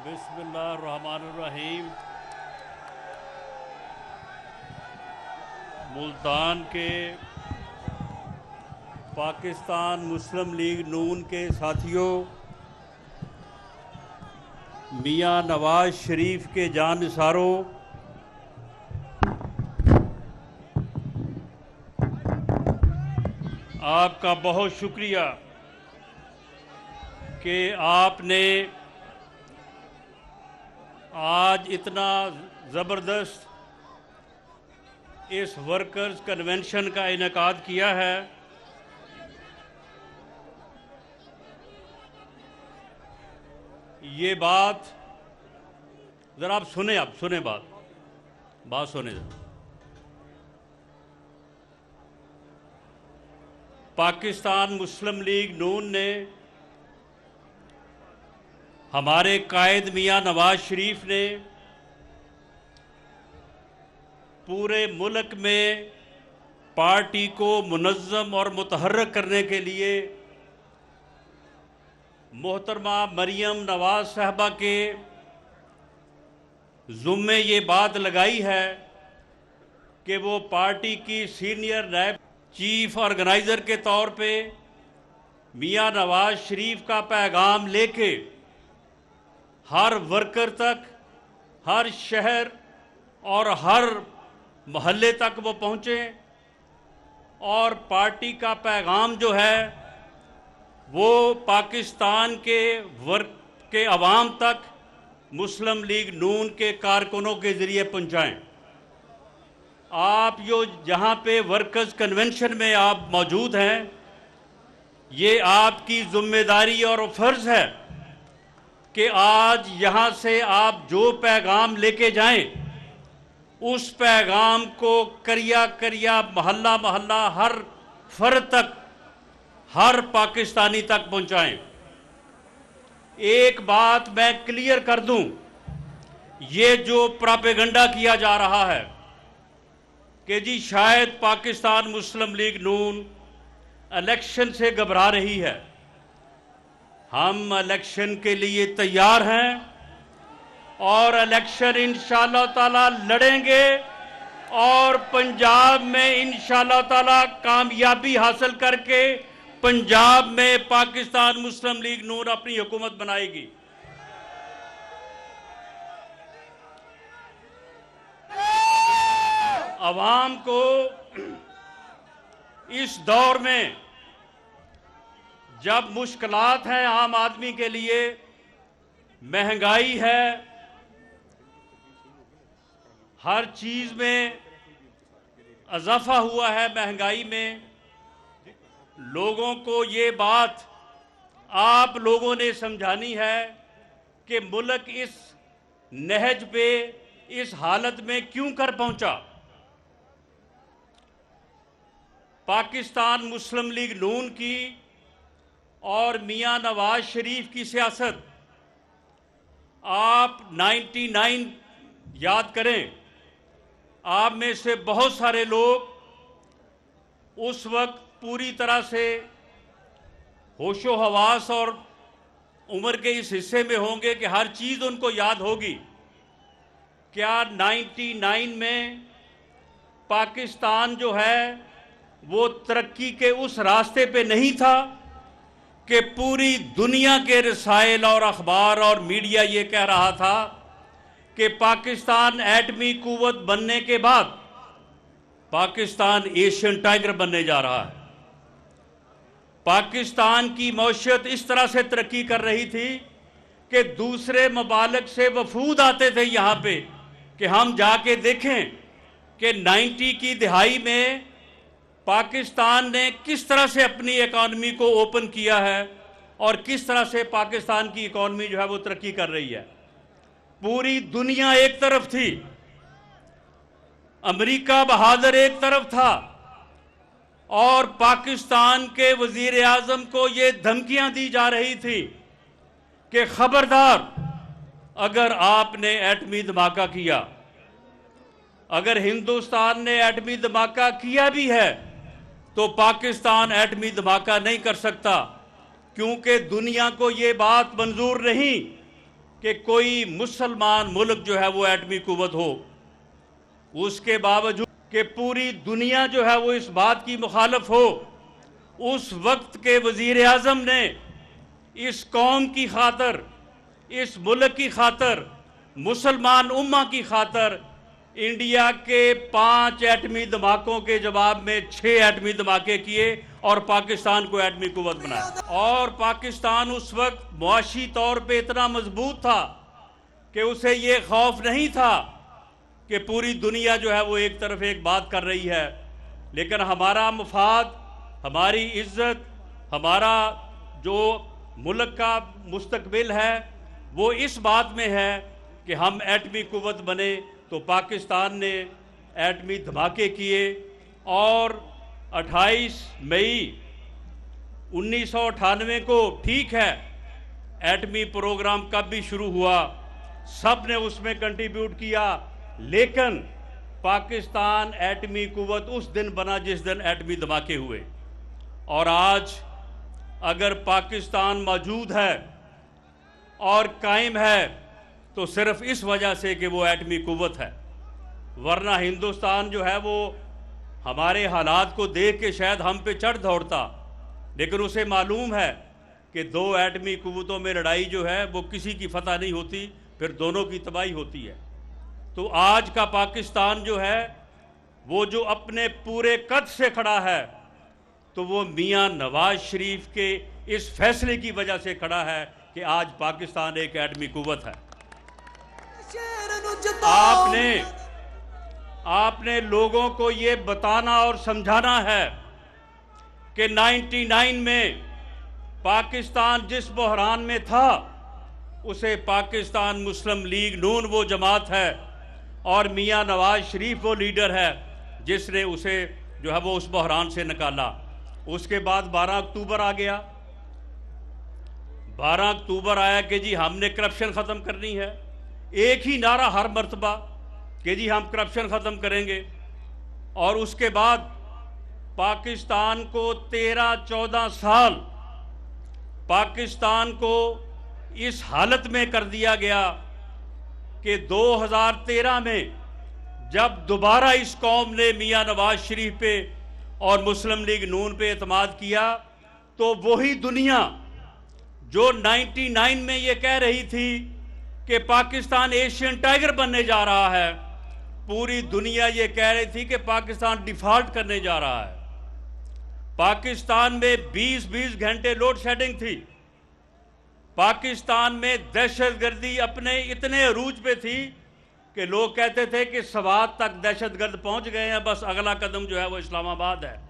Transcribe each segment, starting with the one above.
बिस्मिल्लाहिर्रहमानिर्रहीम। मुल्तान के पाकिस्तान मुस्लिम लीग नून के साथियों, मियां नवाज शरीफ के जानिसारों, आपका बहुत शुक्रिया कि आपने आज इतना ज़बरदस्त इस वर्कर्स कन्वेंशन का इनेकाद किया है। ये बात ज़रा आप सुने बात सुने। पाकिस्तान मुस्लिम लीग नून ने, हमारे कायद मियां नवाज शरीफ ने पूरे मुल्क में पार्टी को मुनज़्ज़म और मुतहर्रिक करने के लिए मोहतरमा मरियम नवाज साहबा के ज़ुम्मे ये बात लगाई है कि वो पार्टी की सीनियर नायब चीफ ऑर्गेनाइज़र के तौर पे मियां नवाज शरीफ का पैगाम लेके हर वर्कर तक, हर शहर और हर मोहल्ले तक वो पहुँचे और पार्टी का पैगाम जो है वो पाकिस्तान के वर्क के अवाम तक मुस्लिम लीग नून के कारकुनों के ज़रिए पहुँचाएँ। आप जो जहाँ पे वर्कर्स कन्वेंशन में आप मौजूद हैं, ये आपकी ज़िम्मेदारी और फ़र्ज़ है कि आज यहाँ से आप जो पैगाम लेके जाएं, उस पैगाम को करिया करिया, मोहल्ला मोहल्ला, हर फर्द तक, हर पाकिस्तानी तक पहुँचाएं। एक बात मैं क्लियर कर दूं, ये जो प्रोपेगेंडा किया जा रहा है कि जी शायद पाकिस्तान मुस्लिम लीग नून इलेक्शन से घबरा रही है, हम इलेक्शन के लिए तैयार हैं और इलेक्शन इंशाअल्लाह ताला लड़ेंगे और पंजाब में इंशाअल्लाह ताला कामयाबी हासिल करके पंजाब में पाकिस्तान मुस्लिम लीग नून अपनी हुकूमत बनाएगी। अवाम को इस दौर में जब मुश्किलात हैं आम आदमी के लिए, महंगाई है, हर चीज़ में इजाफा हुआ है, महंगाई में लोगों को ये बात आप लोगों ने समझानी है कि मुल्क इस नहज पे, इस हालत में क्यों कर पहुंचा। पाकिस्तान मुस्लिम लीग नून की और मियां नवाज शरीफ की सियासत, आप 99 याद करें, आप में से बहुत सारे लोग उस वक्त पूरी तरह से होशो हवास और उम्र के इस हिस्से में होंगे कि हर चीज़ उनको याद होगी। क्या 99 में पाकिस्तान जो है वो तरक्की के उस रास्ते पे नहीं था कि पूरी दुनिया के रसायल और अखबार और मीडिया ये कह रहा था कि पाकिस्तान एटमी कुव्वत बनने के बाद पाकिस्तान एशियन टाइगर बनने जा रहा है। पाकिस्तान की मईशत इस तरह से तरक्की कर रही थी कि दूसरे ममालिक से वफूद आते थे यहाँ पे कि हम जाके देखें कि 90 की दिहाई में पाकिस्तान ने किस तरह से अपनी इकॉनमी को ओपन किया है और किस तरह से पाकिस्तान की इकॉनमी जो है वो तरक्की कर रही है। पूरी दुनिया एक तरफ थी, अमेरिका बहादुर एक तरफ था और पाकिस्तान के वजीर आज़म को ये धमकियां दी जा रही थी कि खबरदार, अगर आपने एटमी धमाका किया, अगर हिंदुस्तान ने एटमी धमाका किया भी है तो पाकिस्तान एटमी धमाका नहीं कर सकता, क्योंकि दुनिया को ये बात मंजूर नहीं कि कोई मुसलमान मुल्क जो है वो एटमी कुव्वत हो। उसके बावजूद कि पूरी दुनिया जो है वो इस बात की मुखालफ हो, उस वक्त के वजीर आज़म ने इस कौम की खातर, इस मुल्क की खातर, मुसलमान उम्मा की खातर इंडिया के 5 एटमी धमाकों के जवाब में 6 एटमी धमाके किए और पाकिस्तान को एटमी कुव्वत बनाया। और पाकिस्तान उस वक्त मुआशी तौर पे इतना मजबूत था कि उसे ये खौफ नहीं था कि पूरी दुनिया जो है वो एक तरफ एक बात कर रही है, लेकिन हमारा मफाद, हमारी इज्जत, हमारा जो मुल्क का मुस्तकबिल है वो इस बात में है कि हम एटमी कुव्वत बने। तो पाकिस्तान ने एटमी धमाके किए और 28 मई 1998 को, ठीक है, एटमी प्रोग्राम कब भी शुरू हुआ, सब ने उसमें कंट्रीब्यूट किया, लेकिन पाकिस्तान एटमी कुव्वत उस दिन बना जिस दिन एटमी धमाके हुए। और आज अगर पाकिस्तान मौजूद है और कायम है तो सिर्फ इस वजह से कि वो एटमी कुव्वत है, वरना हिंदुस्तान जो है वो हमारे हालात को देख के शायद हम पे चढ़ दौड़ता, लेकिन उसे मालूम है कि 2 एटमी कुव्वतों में लड़ाई जो है वो किसी की फतह नहीं होती, फिर दोनों की तबाही होती है। तो आज का पाकिस्तान जो है वो जो अपने पूरे कद से खड़ा है, तो वो मियां नवाज शरीफ के इस फैसले की वजह से खड़ा है कि आज पाकिस्तान एक एटमी कुव्वत है। आपने लोगों को ये बताना और समझाना है कि 99 में पाकिस्तान जिस बहरान में था उसे पाकिस्तान मुस्लिम लीग नून वो जमात है और मियां नवाज शरीफ वो लीडर है जिसने उसे जो है वो उस बहरान से निकाला। उसके बाद 12 अक्टूबर आ गया। 12 अक्टूबर आया कि जी हमने करप्शन ख़त्म करनी है। एक ही नारा हर मर्तबा कि जी हम करप्शन ख़त्म करेंगे। और उसके बाद पाकिस्तान को 13-14 साल पाकिस्तान को इस हालत में कर दिया गया कि 2013 में जब दोबारा इस कौम ने मियां नवाज शरीफ पे और मुस्लिम लीग नून पे एतमाद किया, तो वही दुनिया जो 99 में ये कह रही थी कि पाकिस्तान एशियन टाइगर बनने जा रहा है, पूरी दुनिया ये कह रही थी कि पाकिस्तान डिफॉल्ट करने जा रहा है। पाकिस्तान में 20-20 घंटे लोड शेडिंग थी। पाकिस्तान में दहशतगर्दी अपने इतने अरूज पे थी कि लोग कहते थे कि सवात तक दहशतगर्द पहुंच गए हैं, बस अगला कदम जो है वो इस्लामाबाद है।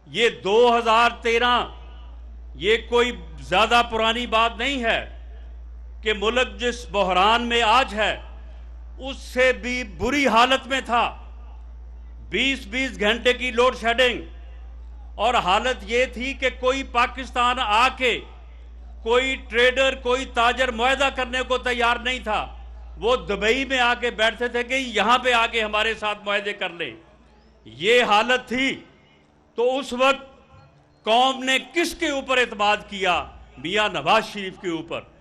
ये 2013, ये कोई ज़्यादा पुरानी बात नहीं है कि मुल्क जिस बहरान में आज है उससे भी बुरी हालत में था। 20-20 घंटे की लोड शेडिंग, और हालत ये थी कि कोई पाकिस्तान आके कोई ट्रेडर, कोई ताजर मुआहदा करने को तैयार नहीं था। वो दुबई में आके बैठते थे कि यहाँ पे आके हमारे साथ मुआहदे कर ले। ये हालत थी। तो उस वक्त कौम ने किसके ऊपर एतमाद किया? मियां नवाज शरीफ के ऊपर।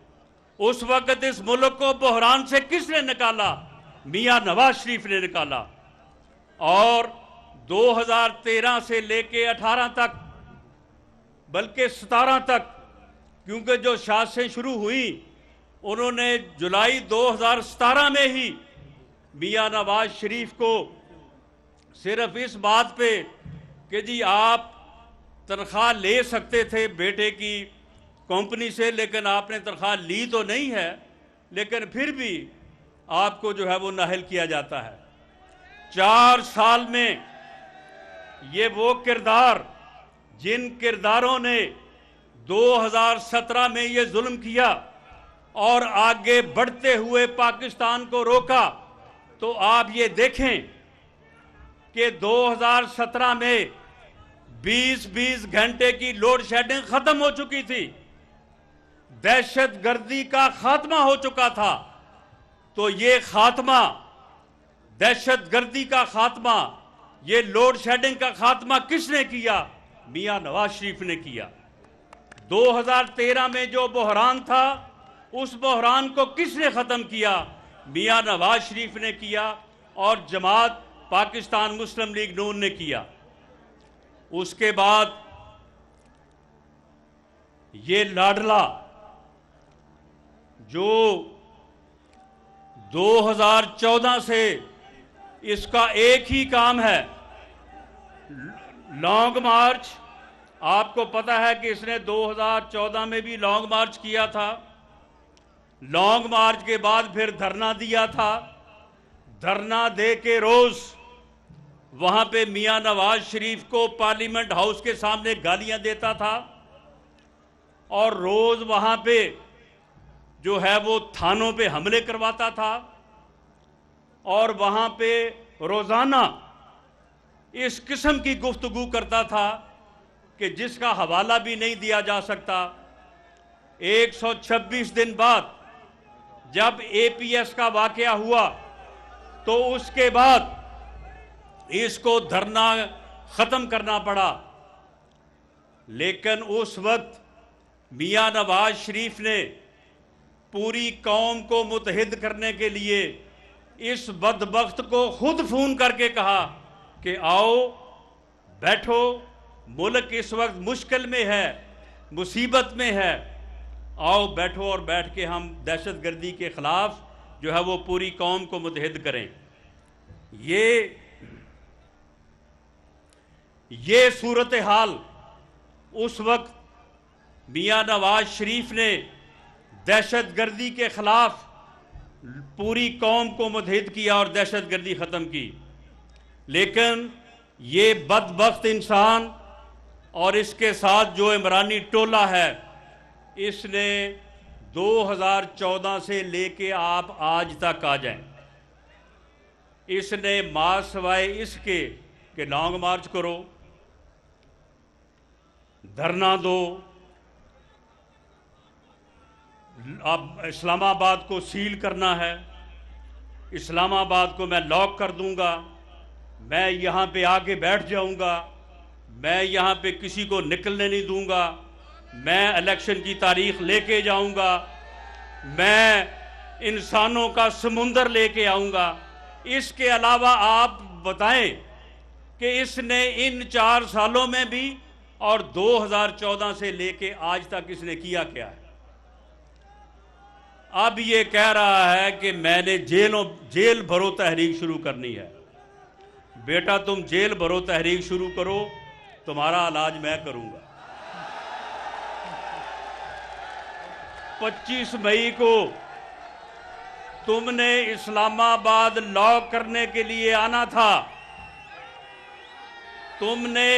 उस वक्त इस मुल्क को बहरान से किसने निकाला? मियां नवाज शरीफ ने निकाला। और 2013 से लेके 18 तक, बल्कि 17 तक, क्योंकि जो शासें शुरू हुई उन्होंने जुलाई 2017 में ही मियां नवाज शरीफ को सिर्फ इस बात पे कि जी आप तनख्वाह ले सकते थे बेटे की कंपनी से, लेकिन आपने तनख्वाह ली तो नहीं है, लेकिन फिर भी आपको जो है वो नाअहल किया जाता है। 4 साल में ये वो किरदार, जिन किरदारों ने 2017 में ये जुल्म किया और आगे बढ़ते हुए पाकिस्तान को रोका, तो आप ये देखें कि 2017 में 20-20 घंटे की लोड शेडिंग खत्म हो चुकी थी, दहशतगर्दी का खात्मा हो चुका था। तो ये खात्मा, दहशतगर्दी का खात्मा, ये लोड शेडिंग का खात्मा किसने किया? मियां नवाज शरीफ ने किया। 2013 में जो बहरान था उस बहरान को किसने ख़त्म किया? मियां नवाज शरीफ ने किया और जमात पाकिस्तान मुस्लिम लीग नून ने किया। उसके बाद ये लाडला जो 2014 से इसका एक ही काम है, लॉन्ग मार्च। आपको पता है कि इसने 2014 में भी लॉन्ग मार्च किया था। लॉन्ग मार्च के बाद फिर धरना दिया था। धरना दे के रोज वहां पे मियां नवाज शरीफ को पार्लियामेंट हाउस के सामने गालियां देता था और रोज वहां पे जो है वो थानों पे हमले करवाता था और वहां पे रोजाना इस किस्म की गुफ्तगू करता था कि जिसका हवाला भी नहीं दिया जा सकता। 126 दिन बाद जब एपीएस का वाकया हुआ तो उसके बाद इसको धरना खत्म करना पड़ा। लेकिन उस वक्त मियां नवाज शरीफ ने पूरी कौम को मुत्तहिद करने के लिए इस बदबख्त को खुद फोन करके कहा कि आओ बैठो, मुल्क इस वक्त मुश्किल में है, मुसीबत में है, आओ बैठो और बैठ के हम दहशतगर्दी के ख़िलाफ़ जो है वो पूरी कौम को मुत्तहिद करें। ये सूरत हाल उस वक्त मियां नवाज शरीफ ने दहशतगर्दी के ख़िलाफ़ पूरी कौम को मुत्तहिद किया और दहशतगर्दी ख़त्म की। लेकिन ये बदबख्त इंसान और इसके साथ जो इमरानी टोला है, इसने 2014 से लेके आप आज तक आ जाएं, इसने मासवाए इसके कि लॉन्ग मार्च करो, धरना दो, अब इस्लामाबाद को सील करना है, इस्लामाबाद को मैं लॉक कर दूंगा, मैं यहाँ पे आके बैठ जाऊंगा, मैं यहाँ पे किसी को निकलने नहीं दूंगा, मैं इलेक्शन की तारीख लेके जाऊंगा, मैं इंसानों का समुंदर लेके आऊंगा। इसके अलावा आप बताएं कि इसने इन 4 सालों में भी और 2014 से लेके आज तक इसने किया क्या है? अब ये कह रहा है कि मैंने जेल भरो तहरीक शुरू करनी है। बेटा तुम जेल भरो तहरीक शुरू करो, तुम्हारा इलाज मैं करूंगा। 25 मई को तुमने इस्लामाबाद लॉक करने के लिए आना था। तुमने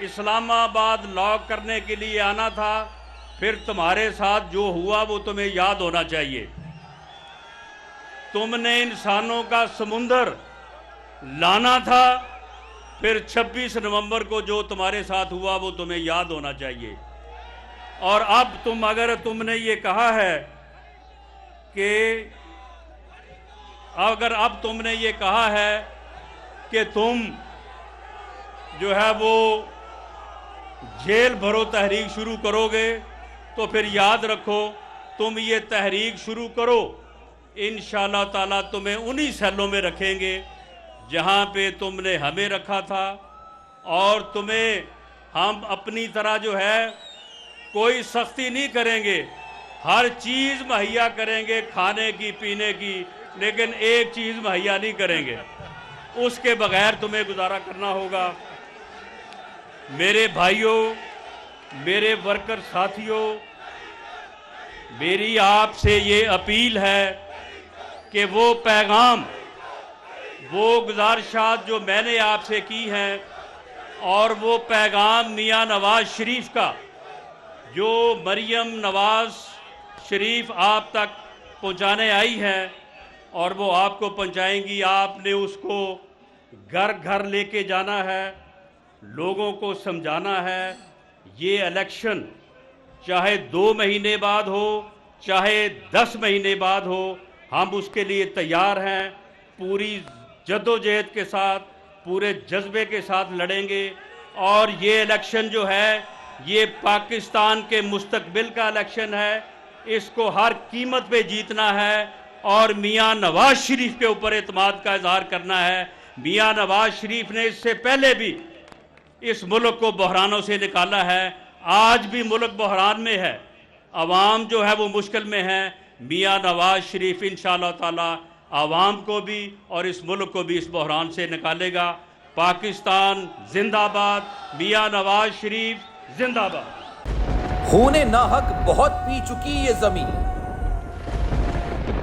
इस्लामाबाद लॉक करने के लिए आना था, फिर तुम्हारे साथ जो हुआ वो तुम्हें याद होना चाहिए। तुमने इंसानों का समुंदर लाना था, फिर 26 नवंबर को जो तुम्हारे साथ हुआ वो तुम्हें याद होना चाहिए। और अब अगर तुमने ये कहा है कि अब तुमने ये कहा है कि तुम जो है वो जेल भरो तहरीक शुरू करोगे, तो फिर याद रखो तुम ये तहरीक शुरू करो, इंशाअल्लाह ताला तुम्हें उन्हीं सेलों में रखेंगे जहाँ पे तुमने हमें रखा था, और तुम्हें हम अपनी तरह जो है कोई सख्ती नहीं करेंगे, हर चीज़ मुहैया करेंगे खाने की पीने की, लेकिन एक चीज़ मुहैया नहीं करेंगे, उसके बगैर तुम्हें गुजारा करना होगा। मेरे भाइयों, मेरे वर्कर साथियों, मेरी आपसे ये अपील है कि वो पैगाम, वो गुजारिशात जो मैंने आपसे की हैं, और वो पैगाम मियां नवाज शरीफ का जो मरियम नवाज शरीफ आप तक पहुंचाने आई है और वो आपको पहुंचाएंगी, आपने उसको घर घर लेके जाना है, लोगों को समझाना है। ये इलेक्शन चाहे 2 महीने बाद हो, चाहे 10 महीने बाद हो, हम उसके लिए तैयार हैं। पूरी जद्दोजहद के साथ, पूरे जज्बे के साथ लड़ेंगे। और ये इलेक्शन जो है ये पाकिस्तान के मुस्तकबिल का इलेक्शन है, इसको हर कीमत पे जीतना है और मियां नवाज शरीफ के ऊपर एतमाद का इजहार करना है। मियां नवाज शरीफ ने इससे पहले भी इस मुल्क को बहरानों से निकाला है, आज भी मुल्क बहरान में है, अवाम जो है वो मुश्किल में है। मियां नवाज शरीफ इंशाअल्लाह ताला आवाम को भी और इस मुल्क को भी इस बहरान से निकालेगा। पाकिस्तान जिंदाबाद, मियां नवाज शरीफ जिंदाबाद। खूने नाहक बहुत पी चुकी ये जमीन,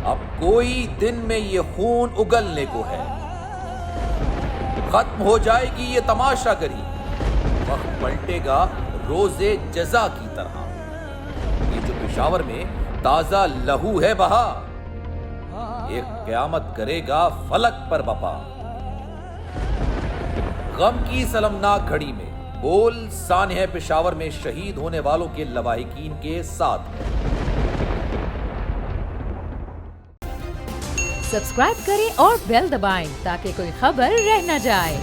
अब कोई दिन में ये खून उगलने को है। खत्म हो जाएगी ये तमाशागरी, वक्त पलटेगा रोजे जजा की तरह। ये जो पेशावर में ताजा लहू है बहा, एक क़यामत करेगा फलक पर बपा। गम की सलमनाक घड़ी में बोल सानिया पेशावर में शहीद होने वालों के लवाहिकीन के साथ है। सब्सक्राइब करें और बेल दबाएं ताकि कोई खबर रह न जाए।